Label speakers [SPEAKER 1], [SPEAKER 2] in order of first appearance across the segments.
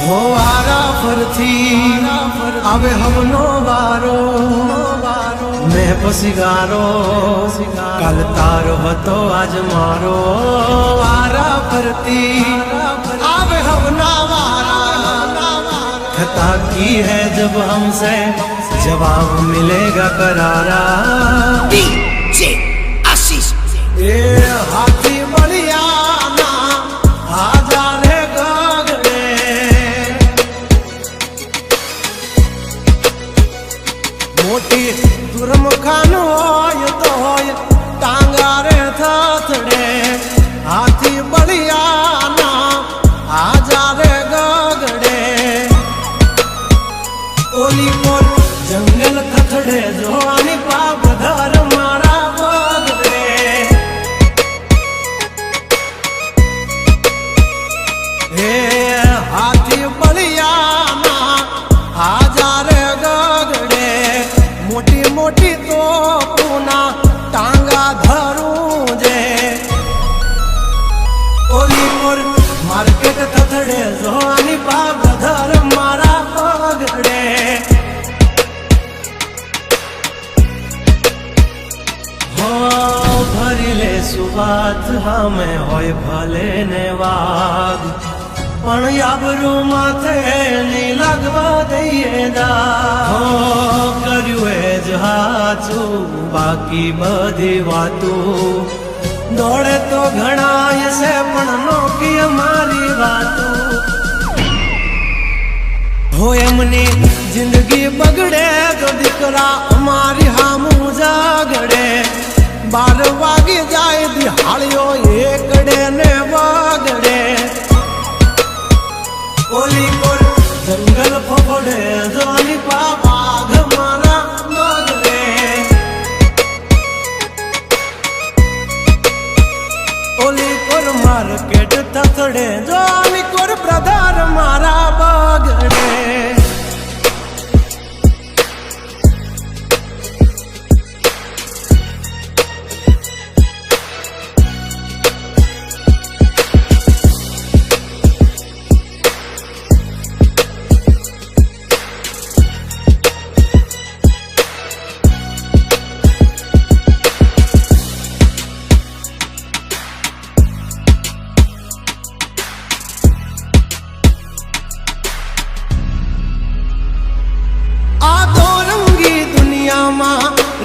[SPEAKER 1] हो वारा फरथी आवे हमनो वारो मैं पसिगारो कल तारो हतो आज मारो वारा फरती आवे हमना वारा खता की है जब हमसे जवाब मिलेगा करारा
[SPEAKER 2] डीजे आशीष
[SPEAKER 1] ए हाथी बलिया ना आजा रे गगड़े मोटी दुर्मुखान होय तो होय टांगा रे थथड़े हाथी बलिया ना आजा रे गगड़े ओली मोर जंगल थथड़े जोनी पाप धर मारा बगड़े हे हाथी बलिया ना आजा रे गगड़े मोटी मोटी तो पूना टांगा धरूं जे ओली मोर मार्केट थथड़े जोनी पाप धर मारा बगड़े भरीले सुबात हमें होय भले ने वाग पण याबरू माथे नी लगवा दઈએ दा हो કર્યું એ જ હાચું બાકી બધી વાતું દોડે તો ઘણાય છે પણ નોકી અમારી વાતું हो एमनी जिंदगी बगड़े तो दिकरा हमारी हामू जागड़े 12 वागी जाए दिहाड़ियो एकड़े ने वागड़े ओली कोल जंगल फफड़े जोनी पापा घमारा मगड़े ओली कोर मार्केट थथड़े जोनी कोर ब्रदर मारा बगड़े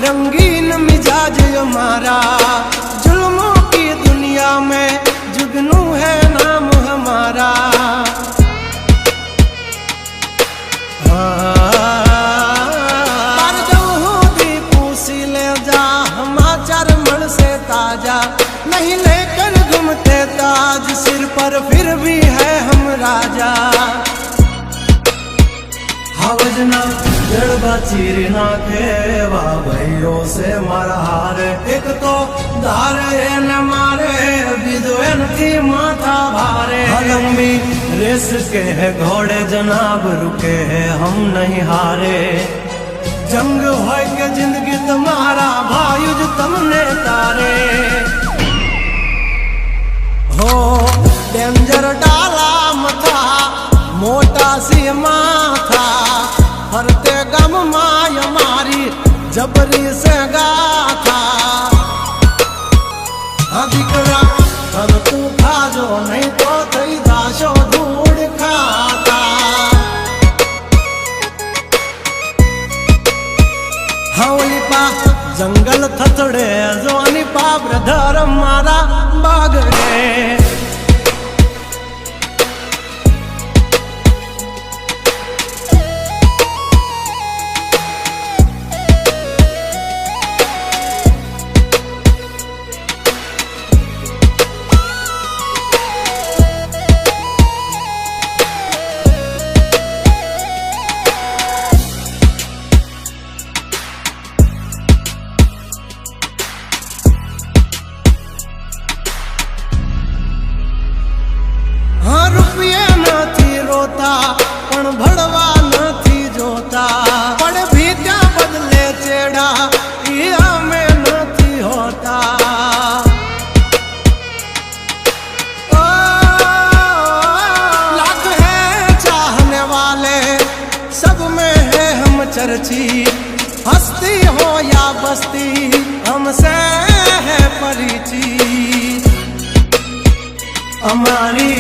[SPEAKER 1] रंगीन मिजाज हमारा जुल्मों की दुनिया में जुगनू है नाम हमारा पर जब हो दी पूसी ले जा हमाचार मल से ताजा नहीं लेकर घूमते ताज सिर पर फिर भी है हम राजा हवजना जड़बा चीर नाखे वाह भाइयों से मारा हार एक तो धारे न मारे विदोन की माथा भारे लंबी रेस के है घोड़े जनाब रुके हैं हम नहीं हारे जंग हो के जिंदगी तुम्हारा भायुज तुमने तारे हो डेंजर डाला मथा मोटा सी माथा हरते गम माय मारी जबरी से गाथा अधिकरा अब तू खा जो नहीं तो थई दाशो धूड़ खाता हवली पा जंगल थथड़े जोनी पा ब्रदर मारा बागड़े खर्ची, हस्ती हो या बस्ती हमसे है परिचित। અમારી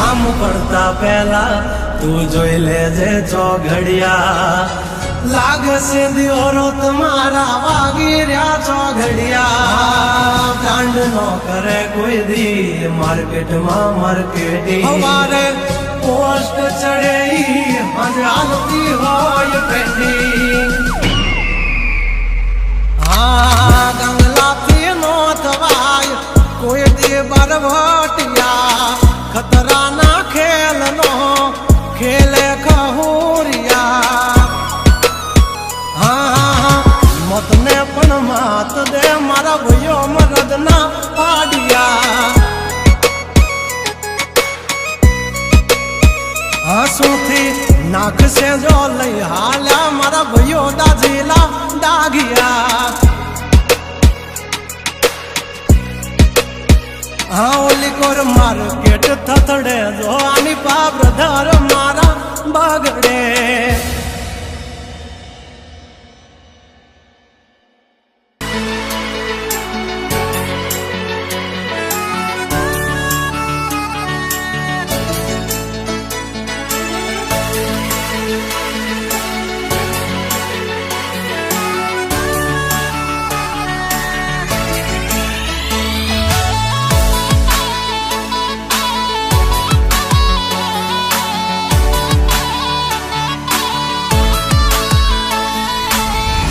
[SPEAKER 1] આમ પડતા પહેલા તું જોઈ લેજે ચોઘડિયા, લાગશે દિયોરો તમારા વાગી રહ્યા ચોઘડિયા। કાંડ નો કરે કોઈ દી માર્કેટમાં માર્કેટિંગ, અમારે પોસ્ટ ચડે હાલતી હોય પેન્ડિંગ। હા ગંગલાથી નો થવાય કોઈ દી બરવટિયા, खतरा ना खेल नो खेले खहुरिया। हाँ मत ने पण मात दे मारा भयो मरद ना पाडिया। हंसू थी नाक से जो लई हाल्या मारा भयो दाजीला दागिया। हाँ ओली कोर मार्केट थथड़े जो आनी पाप धर मारा बगड़े।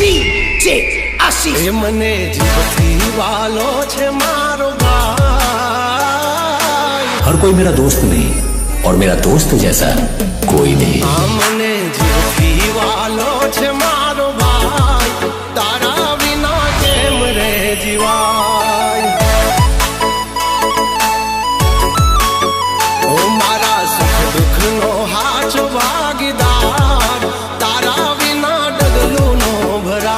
[SPEAKER 2] DJ Ashish
[SPEAKER 1] મને જીવથી વાલો છે મારો ભાઈ।
[SPEAKER 3] हर कोई मेरा दोस्त नहीं और मेरा दोस्त जैसा कोई नहीं।
[SPEAKER 1] મને જીવથી વાલો છે મારો ભાઈ, તારા વિના કેમ રે જીવાય। ઓ મારા સુખ દુઃખનો હાચો ભાગીદાર, તારા વિના ડગલું નો ભરાય।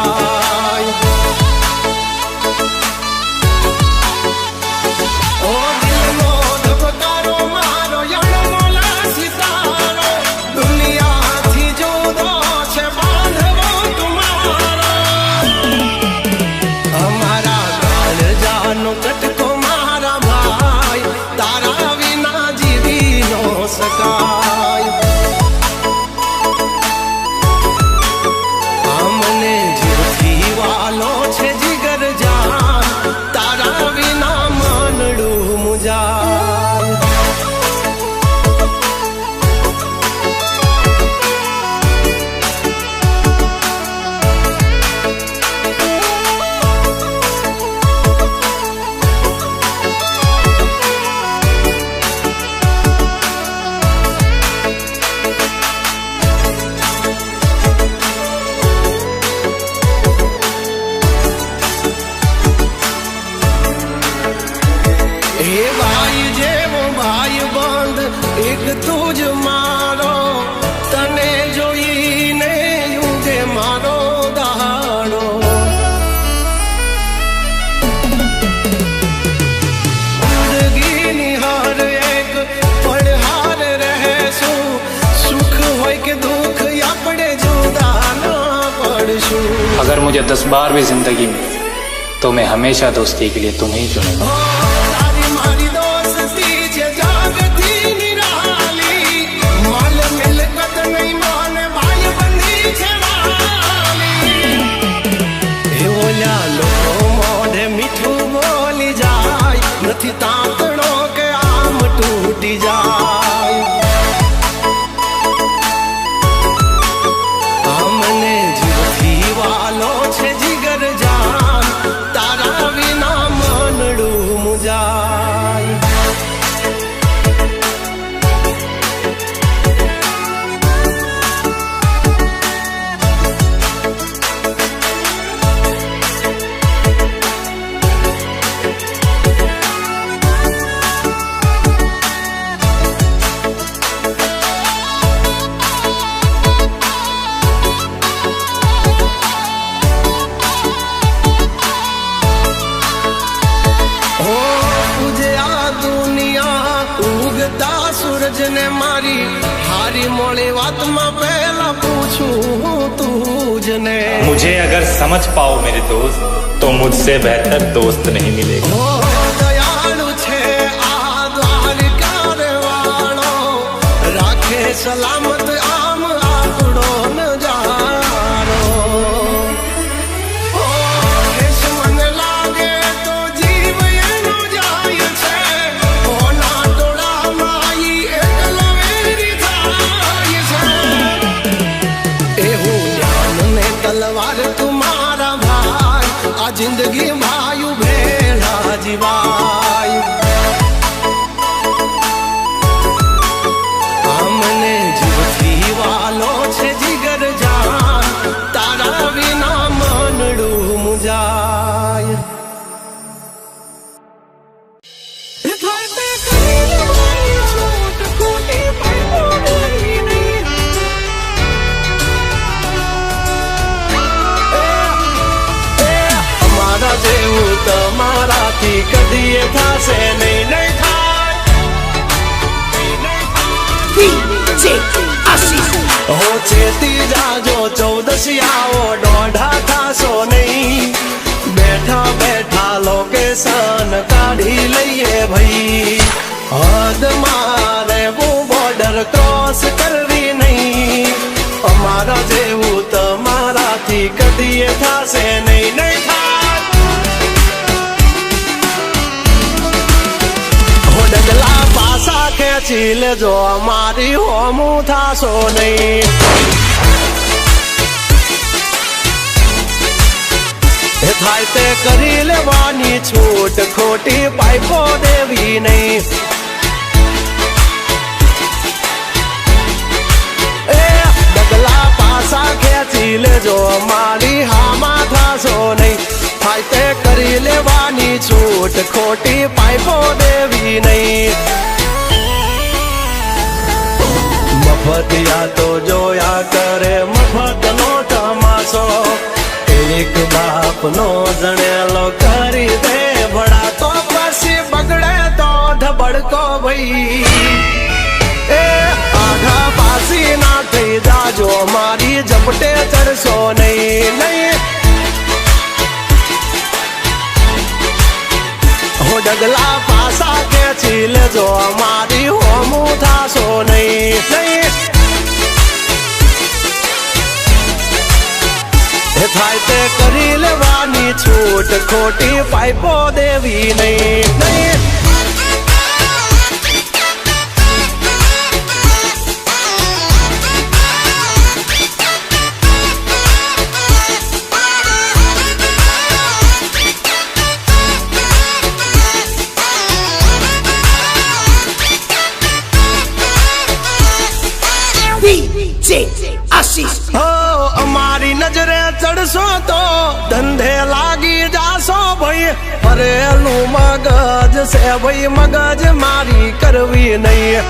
[SPEAKER 1] ઓ દિલનો ધબકારો મારો યણમોલા સિતારો, દુનિયાથી જુદો છે બાંધવો તુમારો। અમારા કાળજાનો કટકો મારા ભાઈ, તારા વિના જીવી નો શકાય। મને જીવથી વાલો છે જીગર જાન, તારા વિના માનડું મુજાય। हे भाई जेवो भाई बंद एक तुझ मारो, तने जोईने युगे मारो दहाड़ो। जिंदगी निहार एक पड़हार रहेशु, सुख होय के दुख या पड़े जुदा ना पड़शु।
[SPEAKER 4] अगर मुझे 10 बार भी जिंदगी में तो मैं हमेशा दोस्ती के लिए तुम्हें ही चुनूंगा।
[SPEAKER 1] तारी मारी दोस्ती छे जागती निराली, माल मिलकत नहीं माने भाई बंदी छे वाली। ए ओल्या लोको मोढे मीठू बोली जाय, नथी तातणो के आम तूटी जाय। हमने जीवથી વાલો છે જીગર જાન, તારા વિના માનડું મુજાય। સમજને મારી હારી મોળી વાતમાં પહેલા પૂછું તું જ ને
[SPEAKER 4] मुझे अगर समझ पाओ मेरे दोस्त तो मुझसे बेहतर दोस्त नहीं मिलेगा।
[SPEAKER 1] ઓ દયાળુ છે આ દ્વારકા વાળો રાખે સલામત આમ આપણો નજારો ઓ કેશ મને લાગે તો જીવ એનો જાય છે ઓના ટોળામાં ઈ એકલો વેરી થાય છે એવું જ્ઞાન ને તલવાર તુમારા ભાઈ આ જિંદગી ભાઈ ભેળા જીવાય આમને જીવથી વાલો છે જીગર જાન તારા વિના મનડું મુજાય અમારા જેવું તમારાથી કદીએ થાશે નહીં નહીં
[SPEAKER 2] DJ Ashish.
[SPEAKER 1] હો ચેતી જાજો ચૌદસિયાઓ દોઢા થાશો નહીં બેઠા બેઠા લોકેશન કાઢી લઈએ ભાઈ હદ મારે બોર્ડર ક્રોસ કરવી નહીં અમારા જેવું તમારાથી કદીએ થાશે નહીં નહીં હો ડગલા પાસા ખેંચી લેજો અમારી હોમું થાશો નહીં એ થાય તે કરી લેવાની છૂટ ખોટી પાઇપો દેવી નહીં એ ડગલા પાસા ખેંચી લેજો અમારી હામાં થાશો નહીં થાય તે કરી લેવાની છૂટ ખોટી પાઇપો દેવી નહીં મફતિયા તો જોયા કરે મફત નો તમાશો એક બાપ નો જણેલો કરી દે ભડા તો પછી બગડે તો ધબડકો ભાઈ એ આઘા પાસી ના થઈ જાજો મારી ઝપટે ચડશો નહીં નહીં હો ડગલા પાસા ખેંચી લેજો મારી હોમું થાશો નહીં નહીં એ થાય તે કરી લેવાની છૂટ ખોટી પાઇપો દેવી નહીં નહીં
[SPEAKER 2] DJ Ashish.
[SPEAKER 1] હો અમારી નજરે ચડશો તો ધંધે લાગી જાશો ભાઈ ફરેલું મગજ છે ભાઈ મગજ મારી કરવી નહીં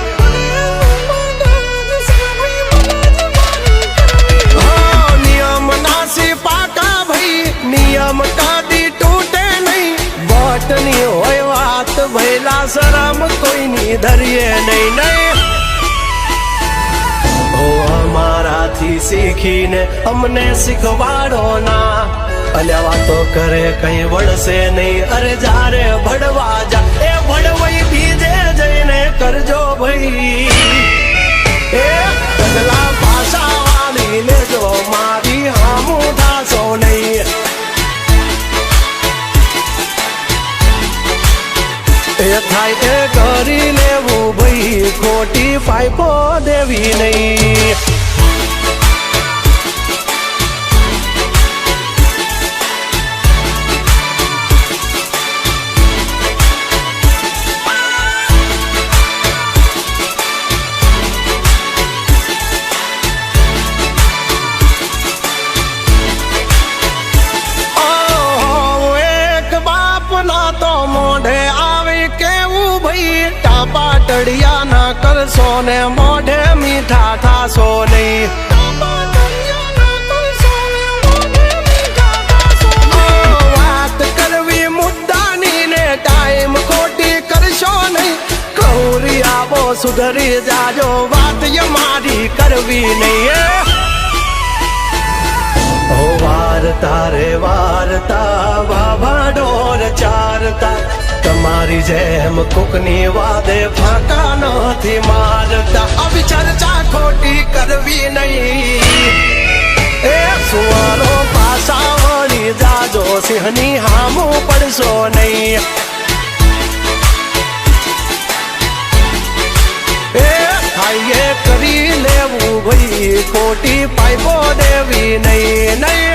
[SPEAKER 1] હો નિયમ નાસી પાકા ભાઈ નિયમ કાદી તૂટે નહીં બટની હોય વાત ભૈલા શરમ કોઈની ધરીએ નહીં નહીં અમારાથી શીખીને અમને શીખવાડો ના અલ્યા વાતો કરે કઈ વળશે નહીં અરે જારે ભડવા જા એ ભડવાઈ બીજે જઈને કરજો ભાઈ એ પગલા પાછા વાળી લેજો મારી હામું થાશો નહીં એ થાય તે કરી લેવું ભાઈ ખોટી પાઇપો દેવી નહીં પાટડિયા ના કરશો ને મોઢે મીઠા થાશો નહીં વાત કરવી મુદ્દાની ને ટાઈમ ખોટી કરશો નહીં કૌરિયા સુધરી જાજો વાત મારી કરવી નહીં હો વારતા રે વારતા વાવા ઢોર ચારતા તમારી જેમ કોકની વાદે ફાંકા નથી મારતા આવી ચર્ચા ખોટી કરવી નહીં એ સુવારો પાસા વળી જાજો સિંહની હામું પડશો નહીં એ હાઈએ કરી લેવું ભાઈ ખોટી પાઇપો દેવી નહીં નહીં